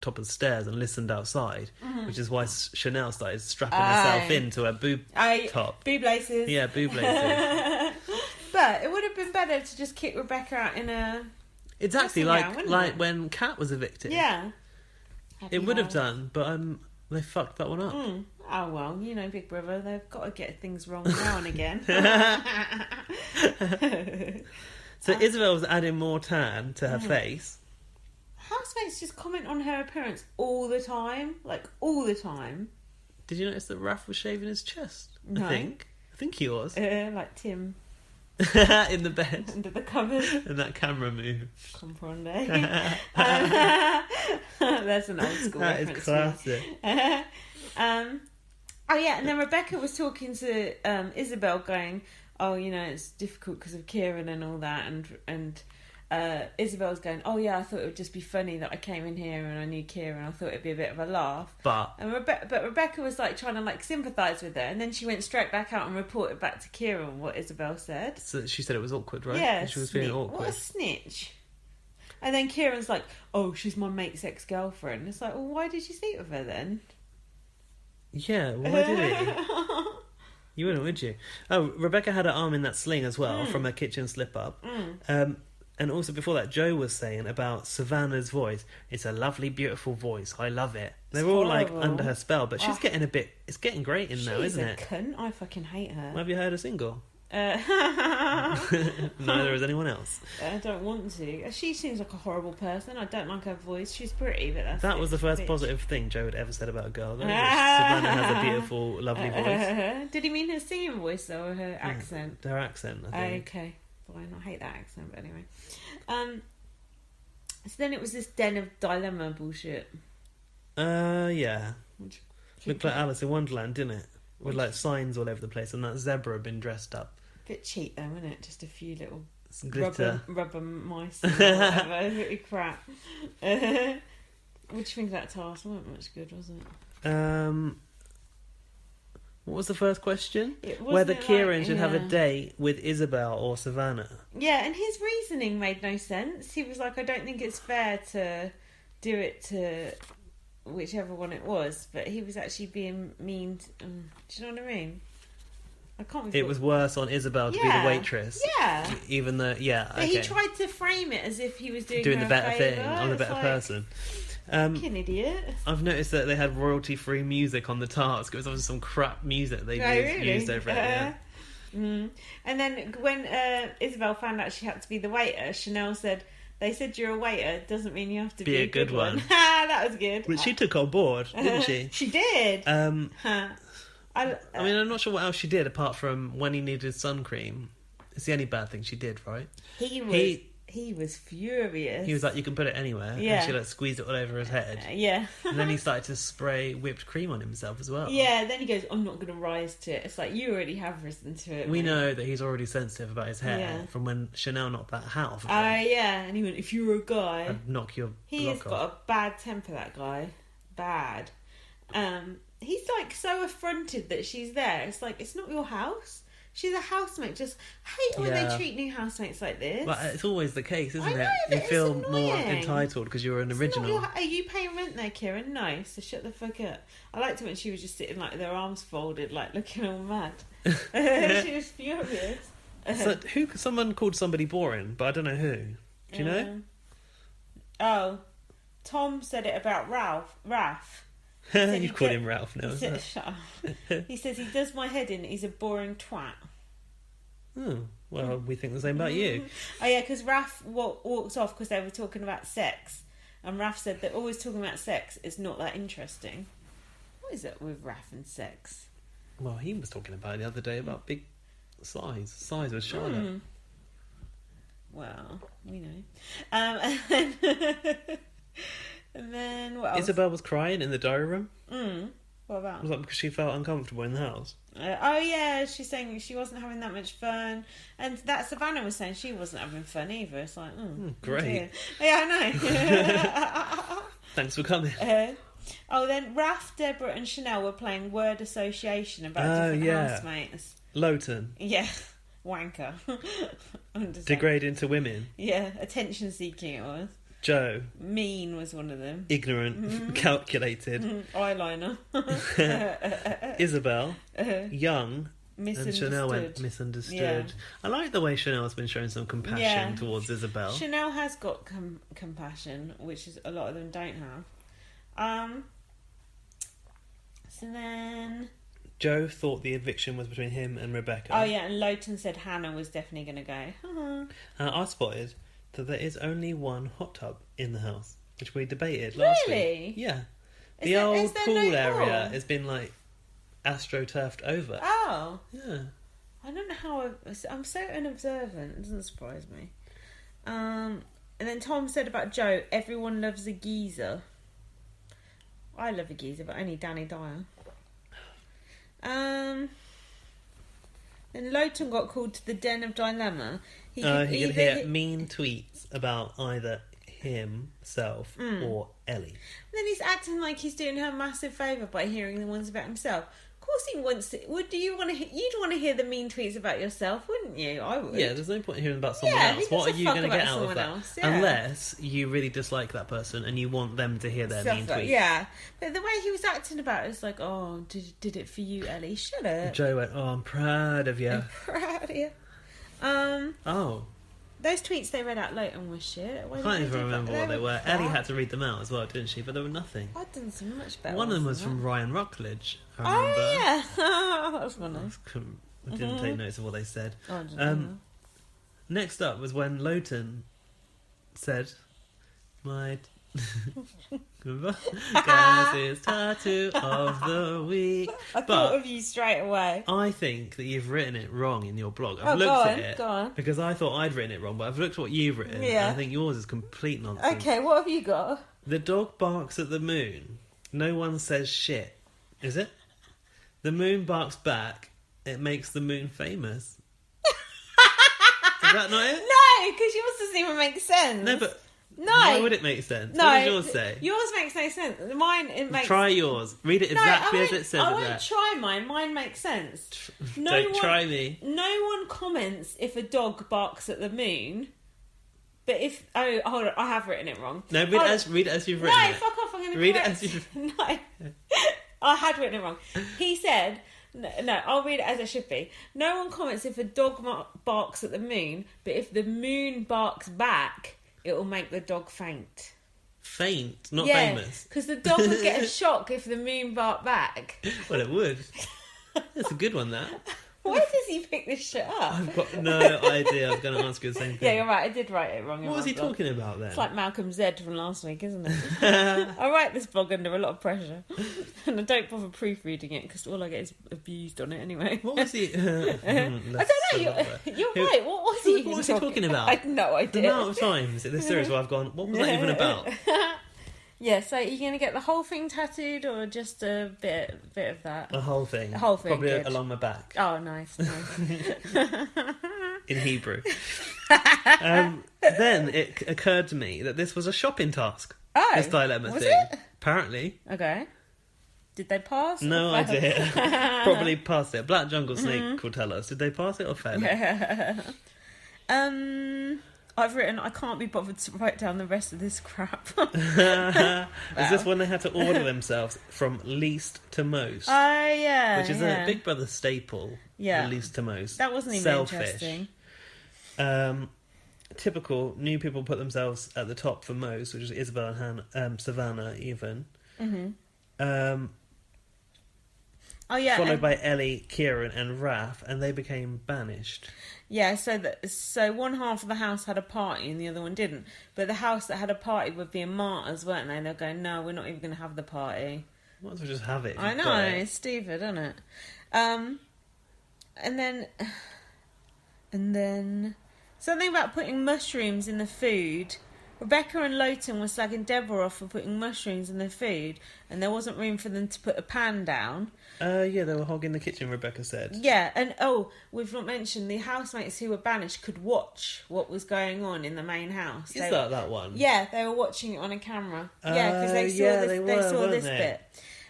top of the stairs and listened outside, which is why Chanel started strapping herself into her boob top. Boob laces. Yeah, boob laces. But it would have been better to just kick Rebecca out in a... It's actually like when Kat was evicted. Yeah. It would have done, but they fucked that one up. Oh, well, you know, Big Brother, they've got to get things wrong now and again. So Isabel was adding more tan to her face. Housemates just comment on her appearance all the time. Like, all the time. Did you notice that Raph was shaving his chest? No. I think he was. Like Tim. In the bed. Under the covers. And that camera move. Comprende. That's an old school reference. That is classic. Oh yeah, and then Rebecca was talking to Isabel, going, "Oh, you know, it's difficult because of Kieran and all that," and Isabel's going, "Oh yeah, I thought it would just be funny that I came in here and I knew Kieran. I thought it'd be a bit of a laugh." But Rebecca was like trying to like sympathise with her, and then she went straight back out and reported back to Kieran what Isabel said. So she said it was awkward, right? Yeah, she was feeling awkward. What a snitch. And then Kieran's like, "Oh, she's my mate's ex-girlfriend." It's like, well, why did you sleep with her then? Yeah, why did he? You wouldn't, would you? Oh, Rebecca had her arm in that sling as well from her kitchen slip-up. And also before that, Joe was saying about Savannah's voice. It's a lovely, beautiful voice. I love it. They were all like under her spell, but she's getting it's getting great in now, isn't it? She's a cunt. I fucking hate her. Have you heard her single? Neither has anyone else. I don't want to. She seems like a horrible person. I don't like her voice. She's pretty, but that was the first positive thing Joe had ever said about a girl. Though, Savannah has a beautiful, lovely voice. Did he mean her singing voice though, or her accent? Her accent, I think. Okay, fine. I hate that accent, but anyway. So then it was this Den of Dilemma bullshit. Yeah. Looked like Alice in Wonderland, didn't it? With like signs all over the place, and that zebra had been dressed up. Bit cheap though, isn't it? Just a few little rubber mice and whatever. Pretty crap. What do you think of that task? It wasn't much good, was it? What was the first question? Whether Kieran should have a date with Isabel or Savannah. Yeah, and his reasoning made no sense. He was like, I don't think it's fair to do it to whichever one it was, but he was actually being mean. Do you know what I mean? I can't remember. It was worse on Isabel to be the waitress. Yeah. Even though, But he tried to frame it as if he was doing the better thing, on the better person. Fucking idiot. I've noticed that they had royalty-free music on the task. It was obviously some crap music they used over it. Yeah. And then when Isabel found out she had to be the waiter, Chanel said, "They said you're a waiter, doesn't mean you have to be a good one." That was good. Which she took on board, didn't she? She did. I mean, I'm not sure what else she did apart from when he needed sun cream. It's the only bad thing she did, right? He was furious. He was like, "You can put it anywhere." Yeah. And she like squeezed it all over his head. Yeah. And then he started to spray whipped cream on himself as well. Yeah, then he goes, "I'm not going to rise to it." It's like, you already have risen to it. We know that he's already sensitive about his hair from when Chanel knocked that hat off. Yeah. And he went, "If you were a guy..." I'd knock your He's block got off. a bad temper, that guy. Bad. He's like so affronted that she's there. It's like, it's not your house. She's a housemate. Just hate when they treat new housemates like this. Well, it's always the case, isn't it? But You feel it's more annoying. entitled because you're an original. Are you paying rent there, Kieran? No, so shut the fuck up. I liked it when she was just sitting like with her arms folded, like looking all mad. She was furious. So someone called somebody boring, but I don't know who. Do you know? Oh, Tom said it about Raph. You've called him Ralph now. Shut up. He says he does my head in. He's a boring twat. Oh, well, we think the same about you. Oh yeah, because Raph walked off because they were talking about sex, and Raph said that always talking about sex is not that interesting. What is it with Raph and sex? Well, he was talking about it the other day about big size with Charlotte. Well, we know. And then what else? Isabel was crying in the diary room. What about? Was that because she felt uncomfortable in the house? Oh yeah, she's saying she wasn't having that much fun, and that Savannah was saying she wasn't having fun either. It's like, great. Yeah, I know. Thanks for coming. Then Raph, Deborah, and Chanel were playing word association about different housemates. Lowton. Yeah, wanker. Degrading to women. Yeah, attention seeking it was. Joe. Mean was one of them. Ignorant. Calculated. Eyeliner. Isabel. Young. Misunderstood. And Chanel went misunderstood. Yeah. I like the way Chanel's been showing some compassion towards Isabel. Chanel has got compassion, which is a lot of them don't have. So then... Joe thought the eviction was between him and Rebecca. Oh yeah, and Lowton said Hannah was definitely going to go. I spotted that there is only one hot tub in the house, which we debated last week. Yeah. The old pool area has been like astroturfed over. Oh. Yeah. I don't know how I'm so unobservant. It doesn't surprise me. And then Tom said about Joe, everyone loves a geezer. I love a geezer, but only Danny Dyer. Then Lowton got called to the den of dilemma. He could hear mean tweets about either himself or Ellie. Then he's acting like he's doing her a massive favour by hearing the ones about himself. Of course he wants to. You'd want to hear the mean tweets about yourself, wouldn't you? I would. Yeah, there's no point in hearing about someone else. What are you going to get out of that? Else, yeah. Unless you really dislike that person and you want them to hear their mean tweets. Yeah, but the way he was acting about it was like, oh, did it for you, Ellie? Shut up. Joe went, oh, I'm proud of you. I'm proud of you. Those tweets they read out Lowton were shit. I can't even remember what they were. Ellie had to read them out as well, didn't she? But they were nothing. I'd done so much better. One of them was from Ryan Rockledge, I remember. Oh, yeah. That was funny. I didn't take notes of what they said. Oh, I didn't know. Next up was when Lowton said, my... Guys' tattoo of the week. I thought of you straight away. I think that you've written it wrong in your blog. I've looked at it go on. because I thought I'd written it wrong, but I've looked at what you've written and I think yours is complete nonsense. Okay, what have you got? The dog barks at the moon. No one says shit. Is it? The moon barks back. It makes the moon famous. Is that not it? No, because yours doesn't even make sense. No, but... No. Why would it make sense? No. What does yours say? Yours makes no sense. Mine, it makes... Try yours. Read it exactly as it says I it won't there. try mine. Mine makes sense. Try me. No one comments if a dog barks at the moon. But if... Oh, hold on. I have written it wrong. No, read it as you've written it. No, fuck off. I'm going to read it as you've... No. I had written it wrong. He said... No, I'll read it as it should be. No one comments if a dog barks at the moon, but if the moon barks back, it will make the dog faint. Faint? Not famous? Because the dog would get a shock if the moon barked back. Well, it would. That's a good one, that. Why does he pick this shit up? I've got no idea. I was going to ask you the same thing. Yeah, you're right. I did write it wrong. What was he talking about then? It's like Malcolm Z from last week, isn't it? I write this blog under a lot of pressure. And I don't bother proofreading it because all I get is abused on it anyway. What was he... I don't know. You're right. What was he What was he talking about? I had no idea. The amount of times in this series where I've gone, what was that even about? Yeah, so are you going to get the whole thing tattooed or just a bit of that? The whole thing. The whole thing, Probably good. along my back. Oh, nice. In Hebrew. Then it occurred to me that this was a shopping task. Oh, this dilemma was thing. it? Apparently. Okay. Did they pass? No idea. Probably passed it. Black Jungle Snake will tell us. Did they pass it or fail it? I've written, I can't be bothered to write down the rest of this crap. Is this when they had to order themselves from least to most? Oh, yeah. Which is a Big Brother staple. Yeah. Least to most. That wasn't even interesting. Typical, new people put themselves at the top for most, which is Isabel and Savannah even. Mm-hmm. Followed by Ellie, Kieran and Raph, and they became banished. Yeah, so one half of the house had a party and the other one didn't. But the house that had a party were being martyrs, weren't they? They're going, no, we're not even going to have the party. Might as well just have it. I know, it's stupid, isn't it? And then something about putting mushrooms in the food. Rebecca and Lowton were slagging Deborah off for putting mushrooms in their food, and there wasn't room for them to put a pan down. Yeah, they were hogging the kitchen, Rebecca said. Yeah, and we've not mentioned the housemates who were banished could watch what was going on in the main house. Is that one? Yeah, they were watching it on a camera. Yeah, because they saw this bit.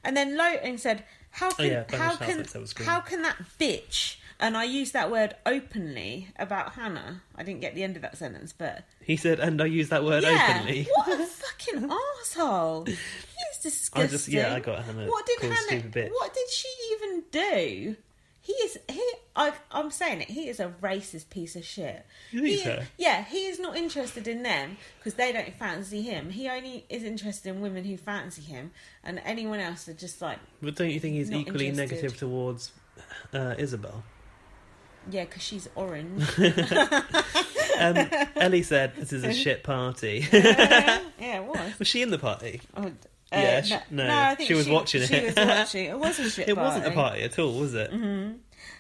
And then Lowton said, how can that bitch And I used that word openly about Hannah. I didn't get the end of that sentence, but... He said, and I use that word openly. What a fucking arsehole. He's disgusting. I got Hannah. What did called stupid bitch. What did she even do? I'm saying it. He is a racist piece of shit. You think so? Yeah, he is not interested in them because they don't fancy him. He only is interested in women who fancy him, and anyone else are just like. But don't you think he's not equally interested. negative towards Isabel? Yeah, because she's orange. Ellie said, "This is a shit party." Yeah, it was. Was she in the party? Oh, Yeah, no, I think she was watching it. She was watching. It wasn't a shit It party. wasn't a party at all, was it? Mm-hmm.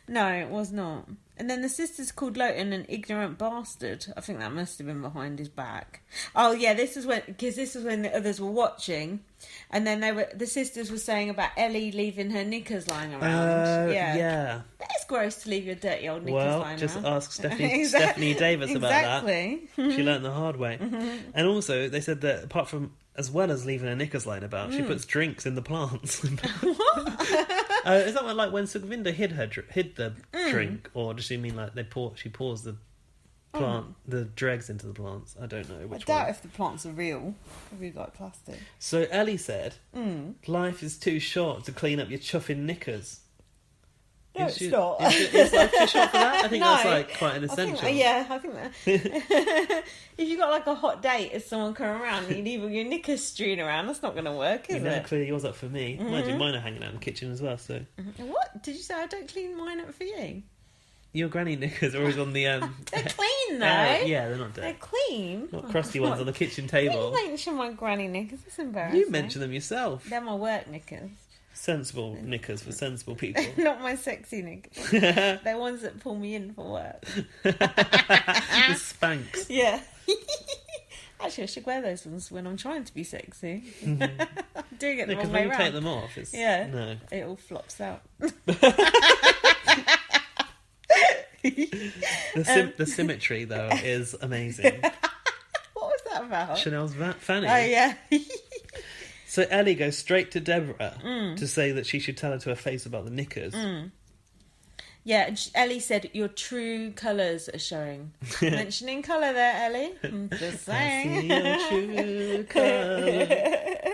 No, it was not. And then the sisters called Lowton an ignorant bastard. I think that must have been behind his back. Oh yeah, this was when the others were watching, and then the sisters were saying about Ellie leaving her knickers lying around. Yeah. It's gross to leave your dirty old knickers lying around. Just ask Stephanie Davis about that. Exactly. She learnt the hard way. And also, they said that apart from, as well as leaving her knickers lying about, she puts drinks in the plants. What? Is that what, like when Sukhvinder hid the drink, or does she mean like she pours the plant, the dregs into the plants? I don't know which one. I doubt if the plants are real. Probably like plastic. So Ellie said, "Life is too short to clean up your chuffing knickers." No, it's not. Is life too short for that? I think No. that's like quite an essential. I think that. If you got like a hot date and someone come around and you leave all your knickers strewn around, that's not going to work, is it? Clearly yours up for me. Mind you, mine are hanging out in the kitchen as well. So. What did you say? I don't clean mine up for you. Your granny knickers are always on the They're clean though. yeah, they're not dirty. They're clean. Not crusty ones on the kitchen table. You mention my granny knickers. That's embarrassing. You mention them yourself. They're my work knickers. Sensible knickers for sensible people. Not my sexy knickers. They're ones that pull me in for work. The Spanx. Yeah. Actually, I should wear those ones when I'm trying to be sexy. I'm doing it the wrong way when you round. take them off, it's... Yeah. No. It all flops out. The symmetry, though, is amazing. What was that about? Chanel's fanny. Oh, yeah. So Ellie goes straight to Deborah to say that she should tell her to her face about the knickers. Yeah, and Ellie said, your true colours are showing. Mentioning colour there, Ellie. I'm just saying. I see your true colour.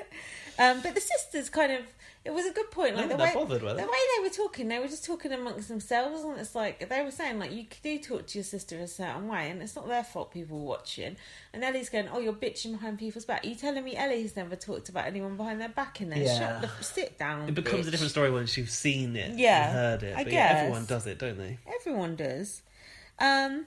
But the sisters kind of... It was a good point. Like They the weren't way, that bothered, were they? the way they were talking, they were just talking amongst themselves, and it's like they were saying, like, you do talk to your sister a certain way, and it's not their fault people were watching. And Ellie's going, "Oh, you're bitching behind people's back. Are you telling me Ellie's never talked about anyone behind their back in there? Yeah. Sit down. It becomes bitch." a different story once you've seen it, Yeah, and heard it. I But guess. yeah, everyone does it, don't they? Everyone does. So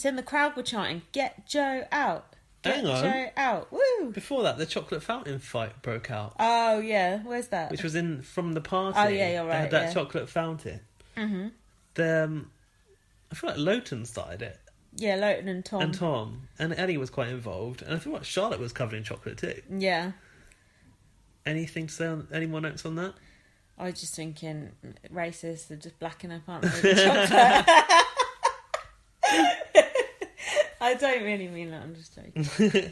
then the crowd were chanting, "Get Joe out! Get Hang on. Joe out! Woo!" Before that, the chocolate fountain fight broke out, Oh yeah, where's that? which was from the party. Oh, yeah, you're They right, had that yeah. chocolate fountain. Mm-hmm. I feel like Lowton started it, Yeah, Lowton and Tom. and Ellie was quite involved, and I feel like Charlotte was covered in chocolate too. Yeah. Anything to say? Any more notes on that? I was just thinking, racists, they're just blacking up, aren't they? With chocolate. I don't really mean that, I'm just joking.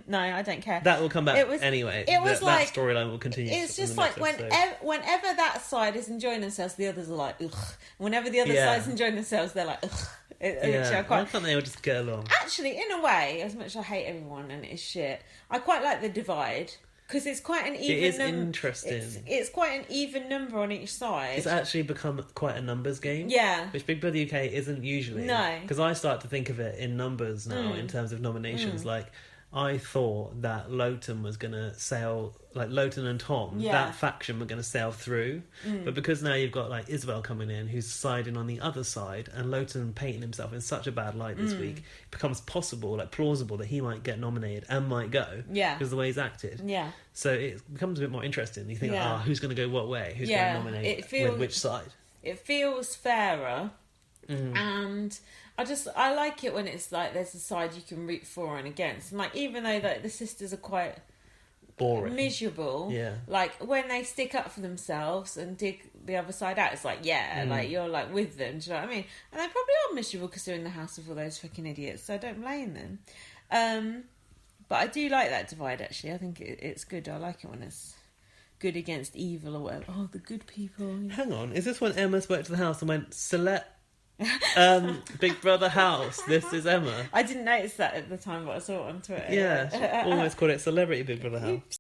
No, I don't care. That will come back It was- anyway. it was that like- storyline will continue. It's in just the like next episode. whenever that side is enjoying themselves, the others are like, ugh. Whenever the other Yeah. side's enjoying themselves, they're like, ugh. Yeah. Quite... Why can't they all just get along? Actually, in a way, as much as I hate everyone and it's shit, I quite like the divide. Because it's quite an even It is number. interesting. It's quite an even number on each side. It's actually become quite a numbers game. Yeah. Which Big Brother UK isn't usually. No. Because I start to think of it in numbers now in terms of nominations. Like, I thought that Lowton was going to sail, like Lowton and Tom, Yeah. that faction were going to sail through. But because now you've got like Isabel coming in, who's siding on the other side, and Lowton painting himself in such a bad light this week, it becomes possible, like plausible, that he might get nominated and might go. Yeah. Because of the way he's acted. Yeah. So it becomes a bit more interesting. You think, Yeah. who's going to go what way? Who's Yeah, going to nominate it feels- with which side? It feels fairer. And I like it when it's like there's a side you can root for and against. And like, even though like the sisters are quite Boring. miserable, Yeah. like when they stick up for themselves and dig the other side out, it's like, yeah, like you're like with them, do you know what I mean? And they probably are miserable because they're in the house with all those fucking idiots, so I don't blame them. But I do like that divide, actually. I think it's good. I like it when it's good against evil or whatever. Oh, the good people. Hang on, is this when Emma spoke to the house and went, select Big Brother house, this is Emma? I didn't notice that at the time, but I saw it on Twitter. Yeah, she almost called it Celebrity Big Brother house.